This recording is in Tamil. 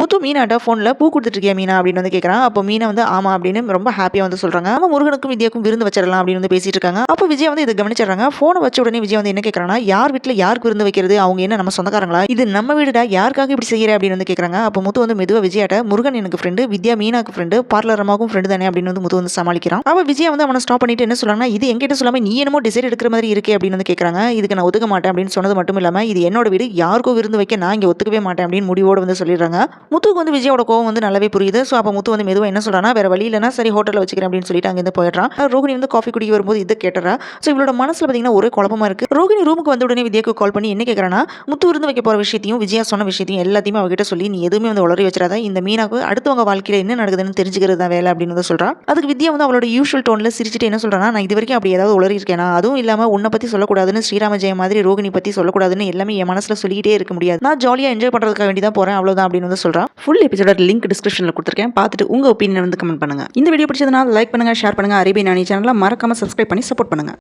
முத்து மீனாட்ட ஃபோனில் பூ கொடுத்துட்டு மீனா அப்படின்னு வந்து கேட்குறான். அப்போ மீனா வந்து ஆமா அப்படின்னு ரொம்ப ஹாப்பியாக வந்து சொல்கிறாங்க. நம்ம முருகனுக்கும் வித்யாக்கும் விருந்து வச்சிடலாம் அப்படின்னு வந்து பேசிட்டு இருக்காங்க. அப்போ விஜய் வந்து இதை கவனிச்சிடறாங்க. ஃபோனை வச்ச உடனே விஜய் வந்து என்ன கேட்குறாங்கன்னா, யார் வீட்டில் யாருக்கு விருந்து வைக்கிறது, அவங்க என்ன நம்ம சொந்தக்காரங்களா, இது நம்ம வீடுடா, யாருக்காக இப்படி செய்யற அப்படின்னு வந்து கேட்குறாங்க. அப்போ முத்து வந்து மெதுவாக விஜயாட்ட முருகன் எனக்கு ஃப்ரெண்டு, வித்யா மீனாக்கு ஃப்ரெண்டு, பார்லர் அம்மாவுக்கும் ஃப்ரெண்டு தானே அப்படின்னு வந்து முத்து வந்து சமாளிக்கிறான். அப்போ விஜய் வந்து அவனை ஸ்டாப் பண்ணிட்டு என்ன சொல்றாங்கன்னா, இது என்கிட்ட சொல்லாம நீ என்னமோ டிசைட் எடுக்கிற மாதிரி இருக்கே அப்படின்னு வந்து கேட்குறாங்க. இதுக்கு நான் ஒத்துக்க மாட்டேன் அப்படின்னு சொன்னது மட்டும் இல்லாமல் இது என்னோட வீடு, யாருக்கோ விருந்து வைக்க நான் இங்கே ஒத்துக்கவே மாட்டேன் அப்படின்னு முடிவோடு வந்து சொல்லிடுறாங்க. முத்துக்கு வந்து விஜயோட கோவம் வந்து நல்லாவே புரியுது. ஸோ அப்போ முத்து வந்து மெதுவாக என்ன சொல்றானா, வேற வழி இல்லைனா சரி ஹோட்டலில் வச்சுக்கிறேன் அப்படின்னு சொல்லிட்டு அங்கேருந்து போயிடுறான். ரோகிணி வந்து காஃபி குடிக்க வரும்போது இதை கேட்டுறா. ஸோ இவளோட மனசில் பார்த்தீங்கன்னா ஒரே குழப்பமா இருக்கு. ரோகிணி ரூமுக்கு வந்த உடனே வித்யாக்கு கால் பண்ணி என்ன கேட்குறானா, முத்து விருந்து வைக்க போகிற விஷயத்தையும் விஜயா சொன்ன விஷயத்தையும் எல்லாத்தையுமே அவகிட்ட சொல்லி நீ எதுவுமே வந்து உளறி வச்சிடாத, இந்த மீனாக்கு அடுத்தவங்க வாழ்க்கையில் என்ன நடக்குதுன்னு தெரிஞ்சுக்கிறது தான் வேலை அப்படின்னு வந்து சொல்கிறான். அதுக்கு வித்யா வந்து அவளோட யூஷுவல் டோனில் சிரிச்சுட்டு என்ன சொல்கிறானா, நான் இது வரைக்கும் அப்படி ஏதாவது உளறி இருக்கேனா, அதுவும் இல்லாமல் உன்னை பற்றி சொல்லக்கூடாதுன்னு ஸ்ரீராம ஜெயம் மாதிரி ரோகிணி பற்றி சொல்லக்கூடாதுன்னு எல்லாமே என் மனசில் சொல்லிக்கிட்டே இருக்க முடியாது, நான் ஜாலியாக என்ஜாய் பண்ணுறதுக்காக வேண்டி தான் போகிறேன் அவ்வளோதான் அப்படின்னு வந்து சொல்கிறான். ஃபுல் எபிசோட லிங்க் டிஸ்கிரிப்ஷனில் கொடுத்துருக்கேன், பார்த்துட்டு உங்கள் ஒப்பீனியன் வந்து கமெண்ட் பண்ணுங்கள். இந்த வீடியோ பிடிச்சதுனால லைக் பண்ணுங்கள், ஷேர் பண்ணுங்கள். அரேபியன் நானி சேனலை மறக்காமல் சப்ஸ்கிரைப் பண்ணி சப்போர்ட் பண்ணுங்கள்.